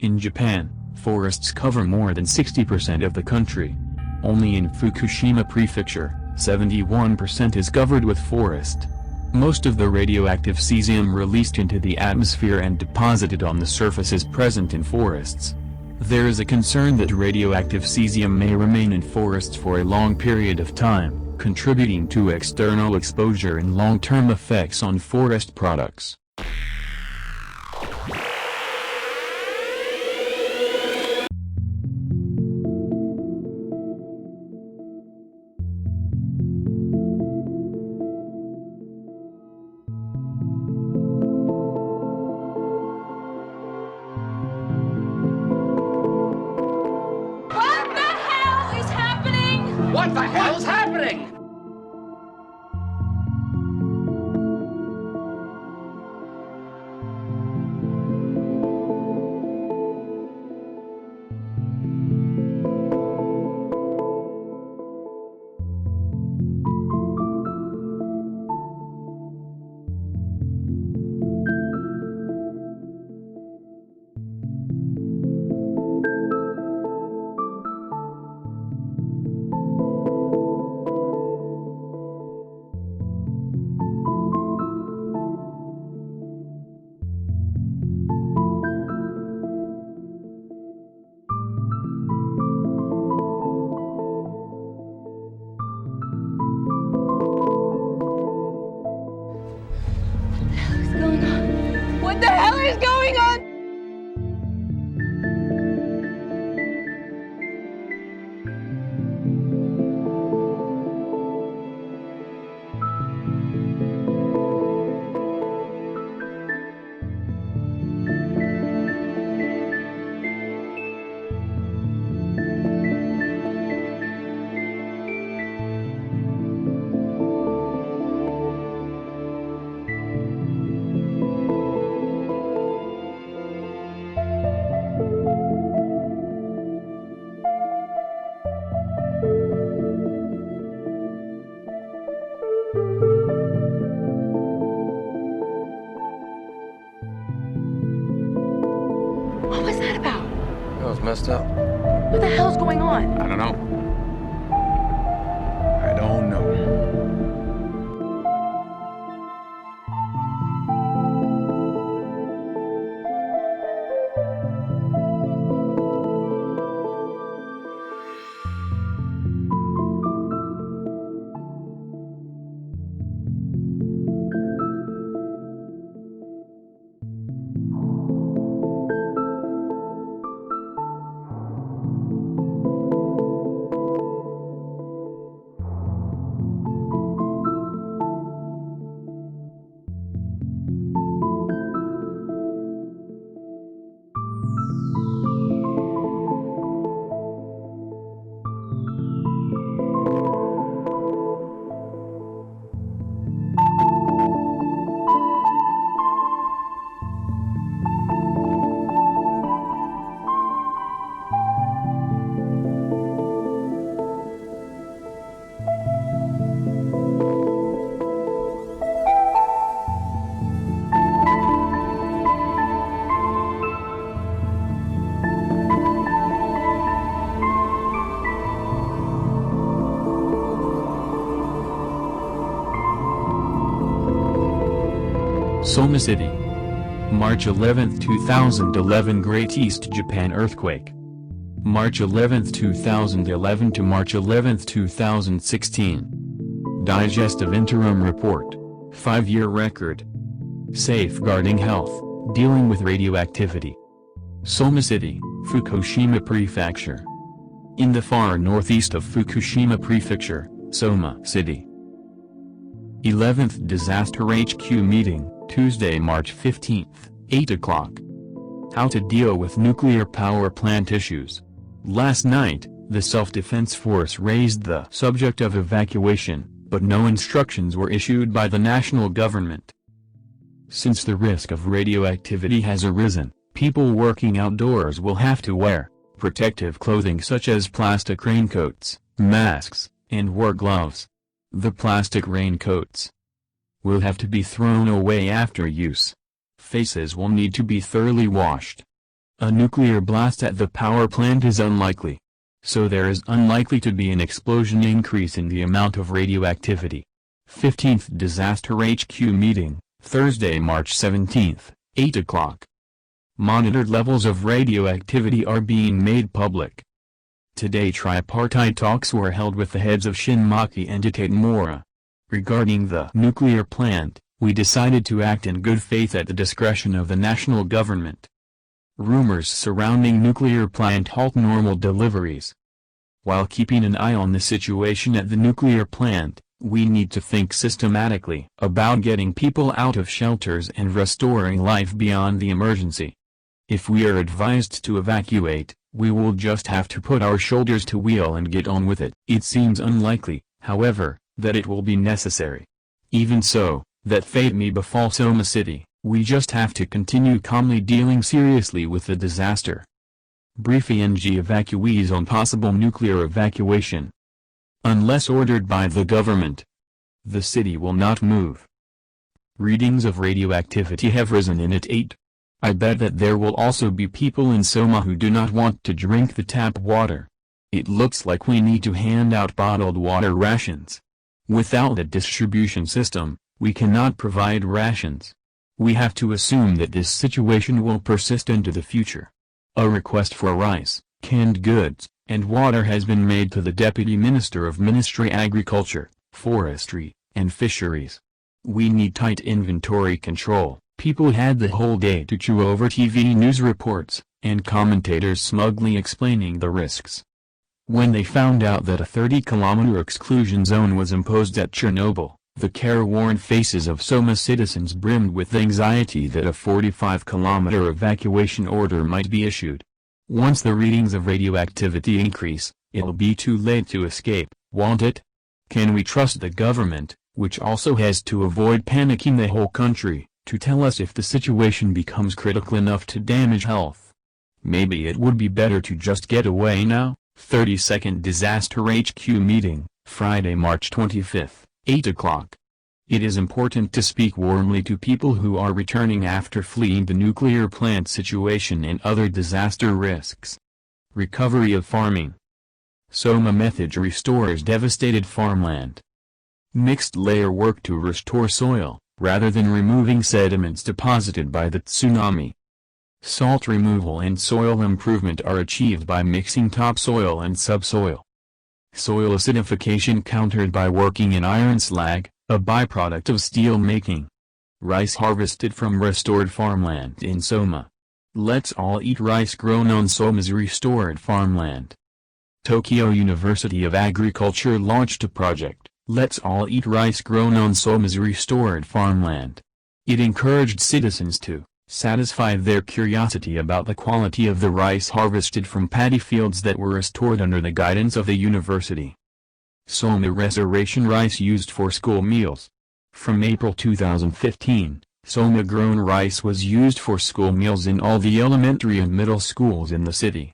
In Japan, forests cover more than 60% of the country. Only in Fukushima Prefecture, 71% is covered with forest. Most of the radioactive cesium released into the atmosphere and deposited on the surface is present in forests. There is a concern that radioactive cesium may remain in forests for a long period of time, contributing to external exposure and long-term effects on forest products. What the hell's happening? What the hell is going on? What was that about? That was messed up. What the hell's going on? I don't know. I don't know. Soma City. March 11, 2011 Great East Japan Earthquake. March 11, 2011 to March 11, 2016. Digest of Interim Report. 5-year record. Safeguarding Health, Dealing with Radioactivity. Soma City, Fukushima Prefecture. In the far northeast of Fukushima Prefecture, Soma City. 11th Disaster HQ Meeting, Tuesday, March 15, 8 o'clock. How to deal with nuclear power plant issues. Last night, the Self-Defense Force raised the subject of evacuation, but no instructions were issued by the national government. Since the risk of radioactivity has arisen, people working outdoors will have to wear protective clothing such as plastic raincoats, masks, and work gloves. The plastic raincoats will have to be thrown away after use. Faces will need to be thoroughly washed. A nuclear blast at the power plant is unlikely. So there is unlikely to be an explosion increase in the amount of radioactivity. 15th Disaster HQ Meeting, Thursday, March 17, 8 o'clock. Monitored levels of radioactivity are being made public. Today tripartite talks were held with the heads of Shinmaki and Itatemora. Regarding the nuclear plant, we decided to act in good faith at the discretion of the national government. Rumors surrounding nuclear plant halt normal deliveries. While keeping an eye on the situation at the nuclear plant, we need to think systematically about getting people out of shelters and restoring life beyond the emergency. If we are advised to evacuate, we will just have to put our shoulders to wheel and get on with it. It seems unlikely, however, that it will be necessary. Even so, that fate may befall Soma City, we just have to continue calmly dealing seriously with the disaster. Brief ENG evacuees on possible nuclear evacuation. Unless ordered by the government, the city will not move. Readings of radioactivity have risen in it 8. I bet that there will also be people in Soma who do not want to drink the tap water. It looks like we need to hand out bottled water rations. Without a distribution system, we cannot provide rations. We have to assume that this situation will persist into the future. A request for rice, canned goods, and water has been made to the Deputy Minister of Ministry Agriculture, Forestry, and Fisheries. We need tight inventory control. People had the whole day to chew over TV news reports, and commentators smugly explaining the risks. When they found out that a 30-kilometer exclusion zone was imposed at Chernobyl, the careworn faces of Soma citizens brimmed with anxiety that a 45-kilometer evacuation order might be issued. Once the readings of radioactivity increase, it'll be too late to escape, won't it? Can we trust the government, which also has to avoid panicking the whole country, to tell us if the situation becomes critical enough to damage health? Maybe it would be better to just get away now. 32nd Disaster HQ Meeting, Friday, March 25, 8 o'clock. It is important to speak warmly to people who are returning after fleeing the nuclear plant situation and other disaster risks. Recovery of farming. Soma method restores devastated farmland. Mixed layer work to restore soil, rather than removing sediments deposited by the tsunami. Salt removal and soil improvement are achieved by mixing topsoil and subsoil. Soil acidification countered by working in iron slag, a byproduct of steel making. Rice harvested from restored farmland in Soma. Let's all eat rice grown on Soma's restored farmland. Tokyo University of Agriculture launched a project, Let's All Eat Rice Grown on Soma's Restored Farmland. It encouraged citizens to satisfy their curiosity about the quality of the rice harvested from paddy fields that were restored under the guidance of the university. Soma restoration rice used for school meals. From April 2015, Soma-grown rice was used for school meals in all the elementary and middle schools in the city.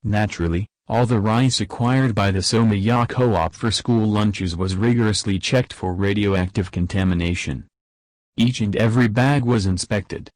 Naturally, all the rice acquired by the Soma-ya co-op for school lunches was rigorously checked for radioactive contamination. Each and every bag was inspected.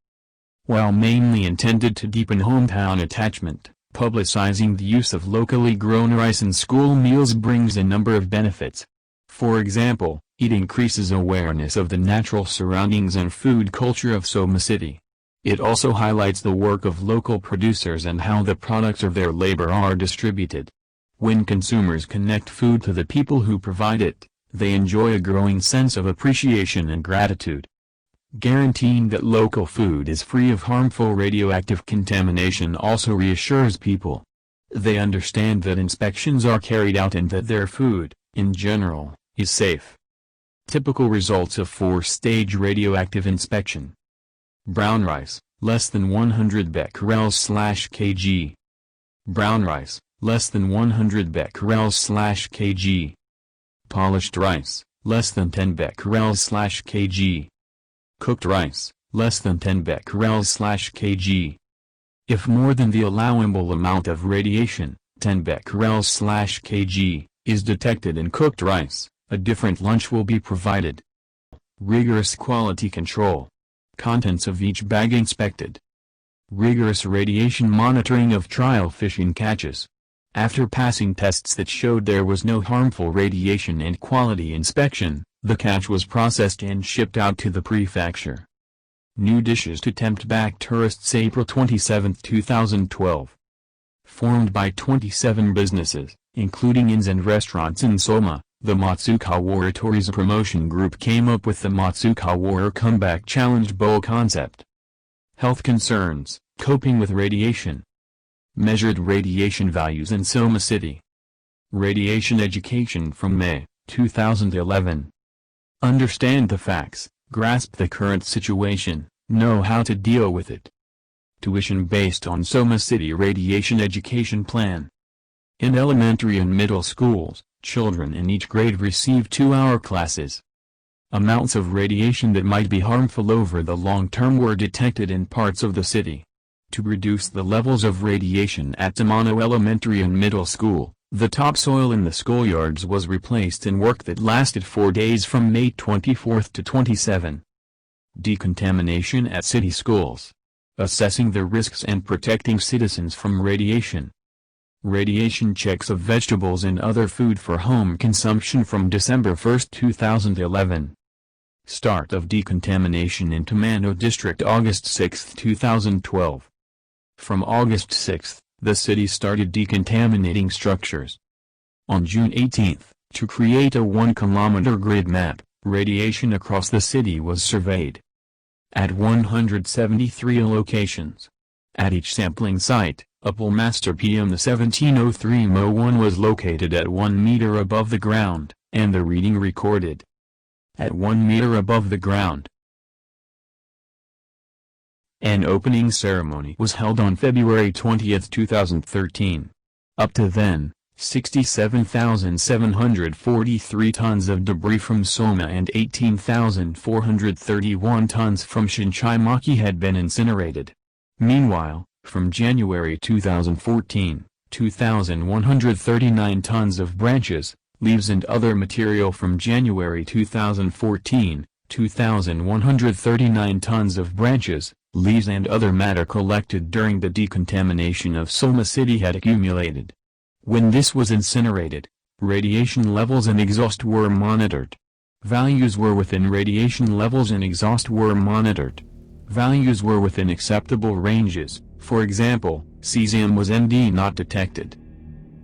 While mainly intended to deepen hometown attachment, publicizing the use of locally grown rice in school meals brings a number of benefits. For example, it increases awareness of the natural surroundings and food culture of Soma City. It also highlights the work of local producers and how the products of their labor are distributed. When consumers connect food to the people who provide it, they enjoy a growing sense of appreciation and gratitude. Guaranteeing that local food is free of harmful radioactive contamination also reassures people. They understand that inspections are carried out and that their food, in general, is safe. Typical results of 4-stage radioactive inspection. Brown rice, less than 100 becquerels/kg. Brown rice, less than 100 becquerels/kg. Polished rice, less than 10 becquerels/kg. Cooked rice, less than 10 becquerels/kg. If more than the allowable amount of radiation, 10 becquerels/kg, is detected in cooked rice, a different lunch will be provided. Rigorous quality control. Contents of each bag inspected. rigorous radiation monitoring of trial fishing catches. After passing tests that showed there was no harmful radiation and quality inspection, the catch was processed and shipped out to the prefecture. New dishes to tempt back tourists. April 27, 2012. Formed by 27 businesses, including inns and restaurants in Soma, the Matsukawara Tourism Promotion Group came up with the Matsukawara Comeback Challenge Bowl concept. Health concerns, coping with radiation. Measured radiation values in Soma City. Radiation education from May 2011. Understand the facts, grasp the current situation, know how to deal with it. Tuition based on Soma City Radiation Education Plan. In elementary and middle schools, children in each grade receive 2-hour classes. Amounts of radiation that might be harmful over the long term were detected in parts of the city. To reduce the levels of radiation at Tamano Elementary and Middle School, the topsoil in the schoolyards was replaced in work that lasted 4 days from May 24 to 27. Decontamination at city schools. Assessing the risks and protecting citizens from radiation. Radiation checks of vegetables and other food for home consumption from December 1, 2011. Start of decontamination in Tamano District August 6, 2012. From August 6, the city started decontaminating structures. On June 18, to create a 1-kilometer grid map, radiation across the city was surveyed. At 173 locations. At each sampling site, a Pullmaster PM 1703 Mo1 was located at 1 meter above the ground, and the reading recorded. At 1 meter above the ground. An opening ceremony was held on February 20, 2013. Up to then, 67,743 tons of debris from Soma and 18,431 tons from Shinchimaki had been incinerated. Meanwhile, from January 2014, 2,139 tons of branches, leaves and other material. From January 2014, 2,139 tons of branches, leaves and other matter collected during the decontamination of Soma City had accumulated. When this was incinerated, radiation levels and exhaust were monitored. Values were within radiation levels and exhaust were monitored. Values were within acceptable ranges, for example, cesium was Nd not detected.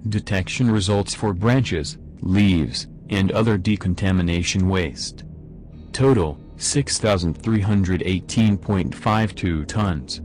Detection results for branches, leaves, and other decontamination waste. Total, 6,318.52 tons.